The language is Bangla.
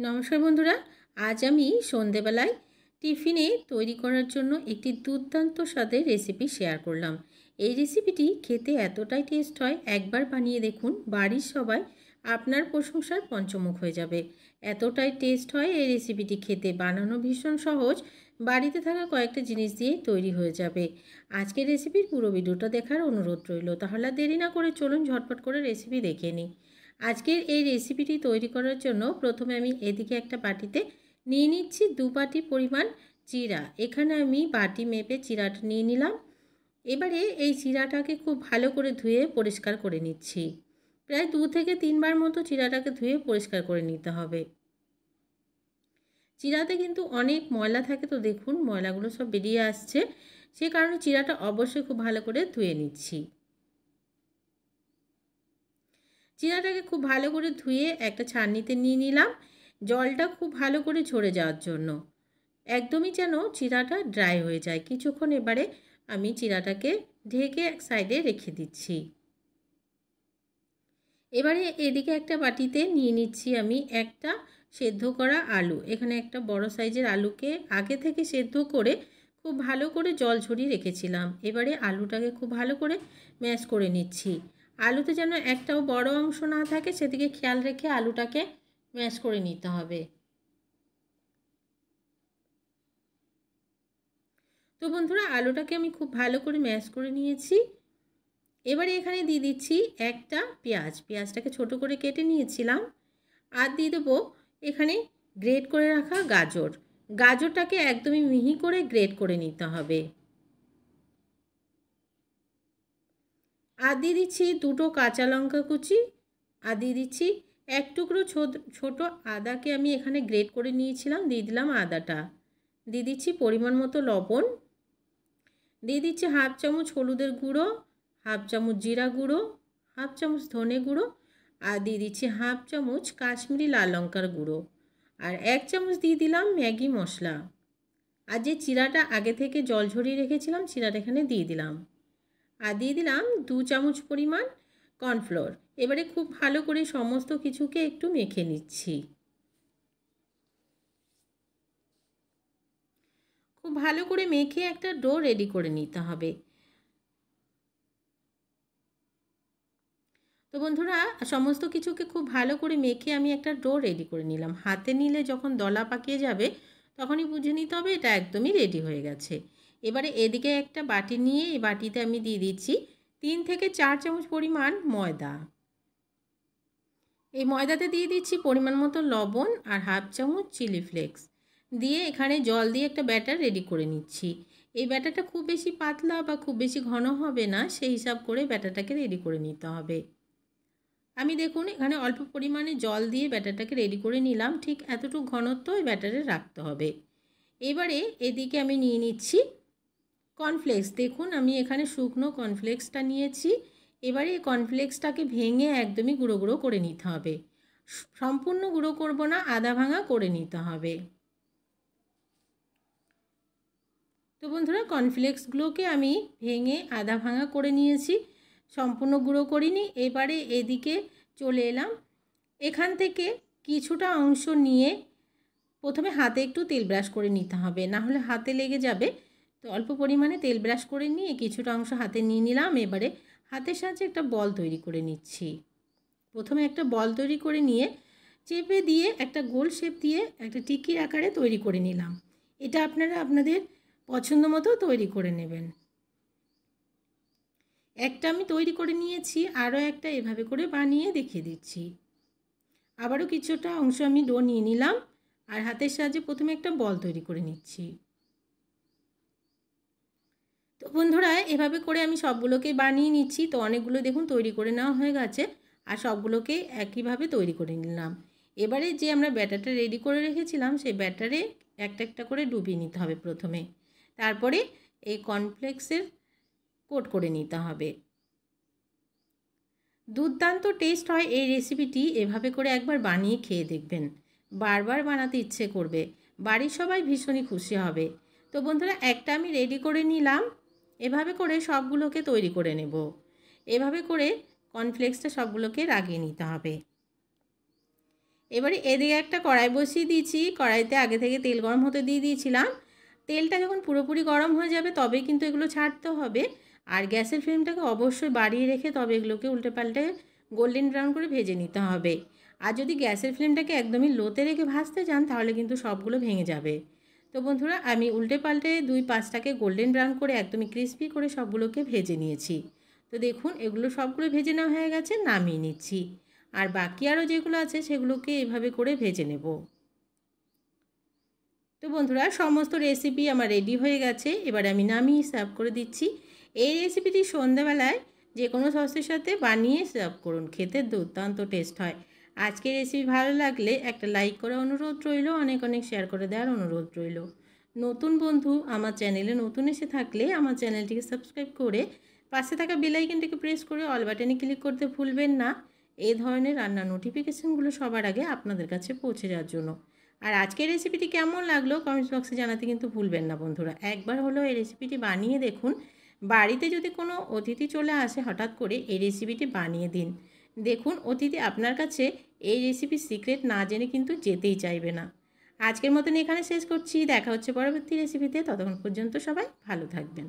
নমস্কার বন্ধুরা, আজ আমি সন্ধেবেলায় টিফিনে তৈরি করার জন্য একটি দুর্দান্ত স্বাদের রেসিপি শেয়ার করলাম। এই রেসিপিটি খেতে এতটাই টেস্ট হয়, একবার বানিয়ে দেখুন, বাড়ির সবাই আপনার প্রশংসার পঞ্চমুখ হয়ে যাবে। এতটাই টেস্ট হয় এই রেসিপিটি খেতে, বানানো ভীষণ সহজ, বাড়িতে থাকা কয়েকটা জিনিস দিয়ে তৈরি হয়ে যাবে। আজকের রেসিপির পুরো ভিডিওটা দেখার অনুরোধ রইল। তাহলে দেরি না করে চলুন ঝটপট করে রেসিপি দেখে নিই। আজকের এই রেসিপিটি তৈরি করার জন্য প্রথমে আমি এদিকে একটা বাটিতে নিয়ে নিচ্ছি 2 বাটি পরিমাণ চিড়া। এখানে আমি বাটি মেপে চিড়াটা নিয়ে নিলাম। এবারে এই চিড়াটাকে খুব ভালো করে ধুয়ে পরিষ্কার করে নিচ্ছি। প্রায় 2 থেকে 3 বার মতো চিড়াটাকে ধুয়ে পরিষ্কার করে নিতে হবে। চিড়াতে কিন্তু অনেক ময়লা থাকে, তো দেখুন ময়লাগুলো সব বেরিয়ে আসছে, সে কারণে চিড়াটা অবশ্যই খুব ভালো করে ধুয়ে নিচ্ছি। চিড়াটাকে খুব ভালো করে ধুয়ে একটা ছাঁকনিতে নিয়ে নিলাম, জলটা খুব ভালো করে ঝরে যাওয়ার জন্য। একদমই যেন চিড়াটা ড্রাই হয়ে যায় কিছুক্ষণ। এবারে আমি চিড়াটাকে ঢেকে এক সাইডে রেখে দিচ্ছি। এবারে এদিকে একটা বাটিতে নিয়ে নিচ্ছি আমি একটা সেদ্ধ করা আলু। এখানে একটা বড় সাইজের আলুকে আগে থেকে সেদ্ধ করে খুব ভালো করে জল ঝরিয়ে রেখেছিলাম। এবারে আলুটাকে খুব ভালো করে ম্যাশ করে নিচ্ছি। আলুতে যেন একটাও বড় অংশ না থাকে, সেদিকে খেয়াল রেখে আলুটাকে ম্যাশ করে নিতে হবে। তো বন্ধুরা, আলুটাকে আমি খুব ভালো করে ম্যাশ করে নিয়েছি। এবারে এখানে দিয়ে দিচ্ছি একটা পেঁয়াজ। পেঁয়াজটাকে ছোট করে কেটে নিয়েছিলাম। আর দিয়ে দেবো এখানে গ্রেট করে রাখা গাজর। গাজরটাকে একদমই মিহি করে গ্রেট করে নিতে হবে। আর দিয়ে দিচ্ছি 2টো কাঁচা লঙ্কা কুচি। আর দিয়ে দিচ্ছি এক টুকরো ছোট আদাকে আমি এখানে গ্রেট করে নিয়েছিলাম, দিয়ে দিলাম আদাটা। দিয়ে দিচ্ছি পরিমাণ মতো লবণ। দিয়ে দিচ্ছি হাফ চামচ হলুদের গুঁড়ো, হাফ চামচ জিরা গুঁড়ো, হাফ চামচ ধনে গুঁড়ো, আর দিয়ে দিচ্ছি হাফ চামচ কাশ্মীরি লাল লঙ্কার গুঁড়ো, আর 1 চামচ দিয়ে দিলাম ম্যাগি মশলা। আর যে চিড়াটা আগে থেকে জল ঝরিয়ে রেখেছিলাম, চিড়াটা এখানে দিয়ে দিলাম। আর দিয়ে দিলাম 2 চামচ পরিমাণ কর্নফ্লোর। এবারে খুব ভালো করে সমস্ত কিছুকে একটু মেখে নিচ্ছি। খুব ভালো করে মেখে একটা ডো রেডি করে নিতে হবে। তো বন্ধুরা, সমস্ত কিছুকে খুব ভালো করে মেখে আমি একটা ডো রেডি করে নিলাম। হাতে নিলে যখন দলা পাকিয়ে যাবে, তখনই বুঝে নিতে হবে এটা একদমই রেডি হয়ে গেছে। এবারে এদিকে একটা বাটি নিয়ে এই বাটিতে আমি দিয়ে দিচ্ছি 3 থেকে 4 চামচ পরিমাণ ময়দা। এই ময়দাতে দিয়ে দিচ্ছি পরিমাণ মতো লবণ আর হাফ চামচ চিলি ফ্লেক্স। দিয়ে এখানে জল দিয়ে একটা ব্যাটার রেডি করে নিচ্ছি। এই ব্যাটারটা খুব বেশি পাতলা বা খুব বেশি ঘন হবে না, সেই হিসাব করে ব্যাটারটাকে রেডি করে নিতে হবে। আমি দেখুন এখানে অল্প পরিমাণে জল দিয়ে ব্যাটারটাকে রেডি করে নিলাম। ঠিক এতটুকু ঘনত্ব এই ব্যাটারে রাখতে হবে। এবারে এদিকে আমি নিয়ে নিচ্ছি কর্নফ্লেক্স। দেখুন আমি এখানে শুকনো কর্নফ্লেক্সটা নিয়েছি। এবারে এই কর্নফ্লেক্সটাকে ভেঙে একদমই গুঁড়ো গুঁড়ো করে নিতে হবে। সম্পূর্ণ গুঁড়ো করব না, আধা ভাঙা করে নিতে হবে। তো বন্ধুরা, কর্নফ্লেক্সগুলোকে আমি ভেঙে আধা ভাঙা করে নিয়েছি, সম্পূর্ণ গুঁড়ো করিনি। এবারে এদিকে চলে এলাম। এখান থেকে কিছুটা অংশ নিয়ে প্রথমে হাতে একটু তেল ব্রাশ করে নিতে হবে, না হলে হাতে লেগে যাবে। তো অল্প পরিমাণে তেল ব্রাশ করে নিয়ে কিছুটা অংশ হাতে নিয়ে নিলাম। এবারে হাতের সাহায্যে একটা বল তৈরি করে নিচ্ছি। প্রথমে একটা বল তৈরি করে নিয়ে চেপে দিয়ে একটা গোল শেপ দিয়ে একটা টিকির আকারে তৈরি করে নিলাম। এটা আপনারা আপনাদের পছন্দ মতো তৈরি করে নেবেন। একটা আমি তৈরি করে নিয়েছি, আরও একটা এভাবে করে বানিয়ে দেখিয়ে দিচ্ছি। আবারও কিছুটা অংশ আমি ডো নিয়ে নিলাম আর হাতের সাহায্যে প্রথমে একটা বল তৈরি করে নিচ্ছি। তো বন্ধুরা, এভাবে করে আমি সবগুলোকে বানিয়ে নিচ্ছি। তো অনেকগুলো দেখুন তৈরি করে নেওয়া হয়ে গেছে, আর সবগুলোকে একইভাবে তৈরি করে নিলাম। এবারে যে আমরা ব্যাটারটা রেডি করে রেখেছিলাম, সেই ব্যাটারে একটা একটা করে ডুবিয়ে নিতে হবে প্রথমে। তারপরে এই কর্নফ্লেক্সের কোট করে নিতে হবে। দুর্দান্ত টেস্ট হয় এই রেসিপিটি। এভাবে করে একবার বানিয়ে খেয়ে দেখবেন, বারবার বানাতে ইচ্ছে করবে, বাড়ির সবাই ভীষণই খুশি হবে। তো বন্ধুরা, একটা আমি রেডি করে নিলাম। এভাবে করে সবগুলোকে তৈরি করে নেব। এভাবে করে কর্নফ্লেক্সটা সবগুলোকে লাগিয়ে নিতে হবে। এবারে এদিকে একটা কড়াই বসিয়ে দিয়েছি। কড়াইতে আগে থেকে তেল গরম হতে দিয়ে দিয়েছিলাম। তেলটা যখন পুরোপুরি গরম হয়ে যাবে তবেই কিন্তু এগুলো ছাড়তে হবে। আর গ্যাসের ফ্লেমটাকে অবশ্যই বাড়িয়ে রেখে তবে এগুলোকে উল্টে পাল্টে গোল্ডেন ব্রাউন করে ভেজে নিতে হবে। আর যদি গ্যাসের ফ্লেমটাকে একদমই লোতে রেখে ভাজতে যান তাহলে কিন্তু সবগুলো ভেঙে যাবে। তো বন্ধুরা, আমি উল্টে পাল্টে 2-5টাকে গোল্ডেন ব্রাউন করে একদমই ক্রিস্পি করে সবগুলোকে ভেজে নিয়েছি। তো দেখুন, এগুলো সবগুলো ভেজে নেওয়া হয়ে গেছে, নামিয়ে নিচ্ছি। আর বাকি আরও যেগুলো আছে সেগুলোকে এভাবে করে ভেজে নেব। তো বন্ধুরা, সমস্ত রেসিপি আমার রেডি হয়ে গেছে। এবারে আমি নামিয়ে সার্ভ করে দিচ্ছি। এই রেসিপিটি সন্ধ্যাবেলায় যে কোনো সসের সাথে বানিয়ে সার্ভ করুন, খেতে দুর্দান্ত টেস্ট হয়। আজকের রেসিপি ভালো লাগলে একটা লাইক করার অনুরোধ রইল, অনেক অনেক শেয়ার করে দেওয়ার অনুরোধ রইল। নতুন বন্ধু আমার চ্যানেলে নতুন এসে থাকলে আমার চ্যানেলটিকে সাবস্ক্রাইব করে পাশে থাকা বেল আইকনটিকে প্রেস করে অল বাটনে ক্লিক করতে ভুলবেন না, এই ধরনের রান্নার নোটিফিকেশানগুলো সবার আগে আপনাদের কাছে পৌঁছে যাওয়ার জন্য। আর আজকের রেসিপিটি কেমন লাগলো কমেন্টস বক্সে জানাতে কিন্তু ভুলবেন না বন্ধুরা। একবার হলো এই রেসিপিটি বানিয়ে দেখুন। বাড়িতে যদি কোনো অতিথি চলে আসে হঠাৎ করে, এই রেসিপিটি বানিয়ে দিন। দেখুন, অতিথি আপনার কাছে এই রেসিপির সিক্রেট না জেনে কিন্তু যেতেই চাইবে না। আজকের মতন এখানে শেষ করছি। দেখা হচ্ছে পরবর্তী রেসিপিতে। ততক্ষণ পর্যন্ত সবাই ভালো থাকবেন।